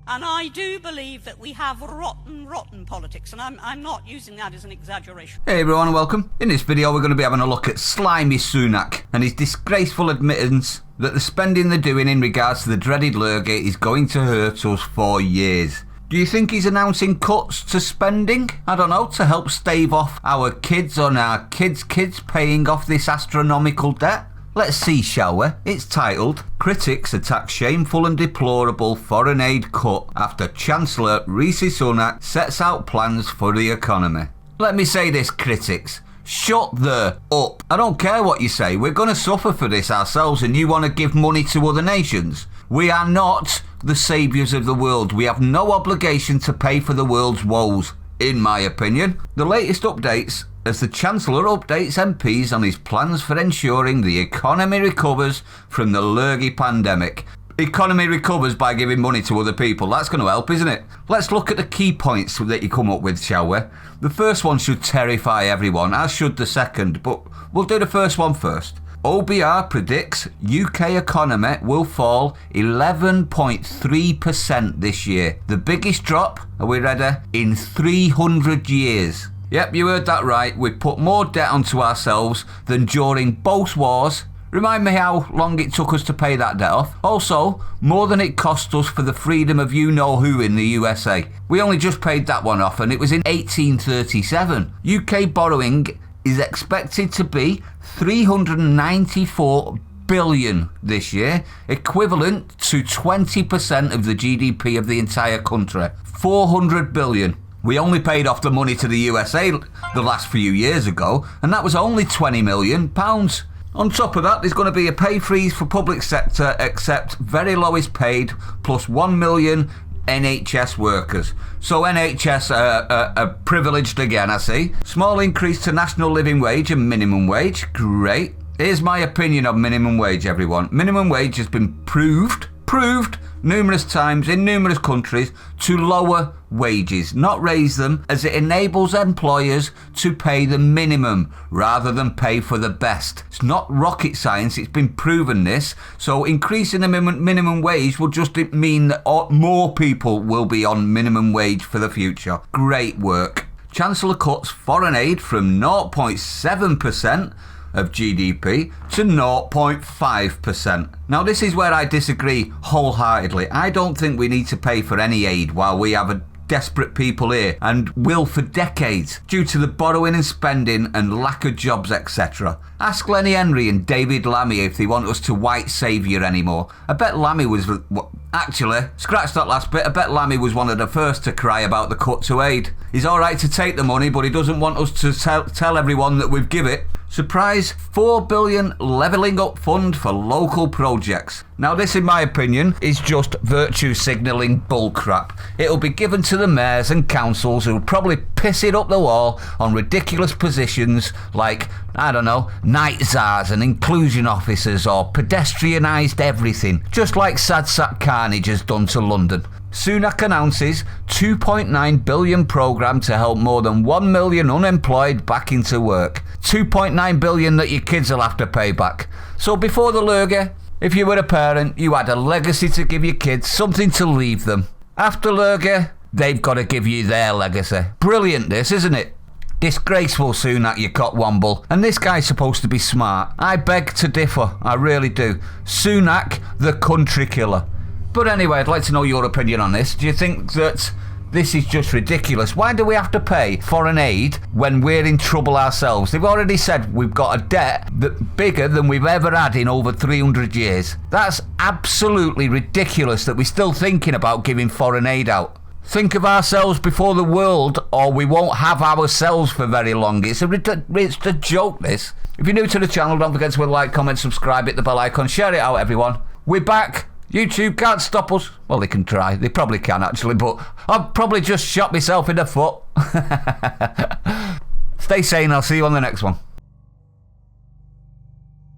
And I do believe that we have rotten politics, and I'm not using that as an exaggeration. Hey everyone, welcome. In this video we're going to be having a look at slimy Sunak and his disgraceful admittance that the spending they're doing in regards to the dreaded lurgy is going to hurt us for years. Do you think he's announcing cuts to spending? I don't know, to help stave off our kids and our kids' kids paying off this astronomical debt? Let's see, shall we? It's titled, Critics Attack Shameful and Deplorable Foreign Aid Cut After Chancellor RISHI Sunak Sets Out Plans for the Economy. Let me say this, critics. Shut the up. I don't care what you say. We're going to suffer for this ourselves, and you want to give money to other nations. We are not the saviours of the world. We have no obligation to pay for the world's woes, in my opinion. The latest updates as the Chancellor updates MPs on his plans for ensuring the economy recovers from the lurgy pandemic. Economy recovers by giving money to other people. That's going to help, isn't it? Let's look at the key points that you come up with, shall we? The first one should terrify everyone, as should the second, but we'll do the first one first. OBR predicts UK economy will fall 11.3% this year. The biggest drop, are we ready, in 300 years. Yep, you heard that right. We put more debt onto ourselves than during both wars. Remind me how long it took us to pay that debt off. Also, more than it cost us for the freedom of you-know-who in the USA. We only just paid that one off, and it was in 1837. UK borrowing is expected to be 394 billion this year, equivalent to 20% of the GDP of the entire country. 400 billion. We only paid off the money to the USA the last few years ago, and that was only £20 million. On top of that, there's going to be a pay freeze for public sector, except very lowest paid, plus 1 million NHS workers. So NHS are privileged again, I see. Small increase to national living wage and minimum wage. Great. Here's my opinion of minimum wage, everyone. Minimum wage has been proved numerous times in numerous countries to lower wages, not raise them, as it enables employers to pay the minimum rather than pay for the best. It's not rocket science, it's been proven this. So increasing the minimum wage will just mean that more people will be on minimum wage for the future. Great work. Chancellor cuts foreign aid from 0.7% of GDP to 0.5%. Now this is where I disagree wholeheartedly. I don't think we need to pay for any aid while we have a desperate people here and will for decades due to the borrowing and spending and lack of jobs, etc. Ask Lenny Henry and David Lammy if they want us to white saviour anymore. I bet Lammy was... Actually, scratch that last bit, I bet Lammy was one of the first to cry about the cut to aid. He's alright to take the money, but he doesn't want us to tell everyone that we've give it. Surprise, 4 billion levelling up fund for local projects. Now this, in my opinion, is just virtue signalling bullcrap. It'll be given to the mayors and councils who'll probably piss it up the wall on ridiculous positions like, I don't know, night czars and inclusion officers, or pedestrianised everything, just like Sad Sack Carnage has done to London. Sunak announces £2.9 billion programme to help more than 1 million unemployed back into work. £2.9 billion that your kids will have to pay back. So before the lurgy, if you were a parent, you had a legacy to give your kids, something to leave them. After lurgy, they've got to give you their legacy. Brilliant this, isn't it? Disgraceful, Sunak, you cockWomble. And this guy's supposed to be smart. I beg to differ, I really do. Sunak, the country killer. But anyway, I'd like to know your opinion on this. Do you think that this is just ridiculous? Why do we have to pay foreign aid when we're in trouble ourselves? They've already said we've got a debt that's bigger than we've ever had in over 300 years. That's absolutely ridiculous that we're still thinking about giving foreign aid out. Think of ourselves before the world, or we won't have ourselves for very long. It's a joke, this. If you're new to the channel, don't forget to like, comment, subscribe, hit the bell icon, share it out, everyone. We're back. YouTube can't stop us. Well, they can try. They probably can, actually, but I've probably just shot myself in the foot. Stay sane. I'll see you on the next one.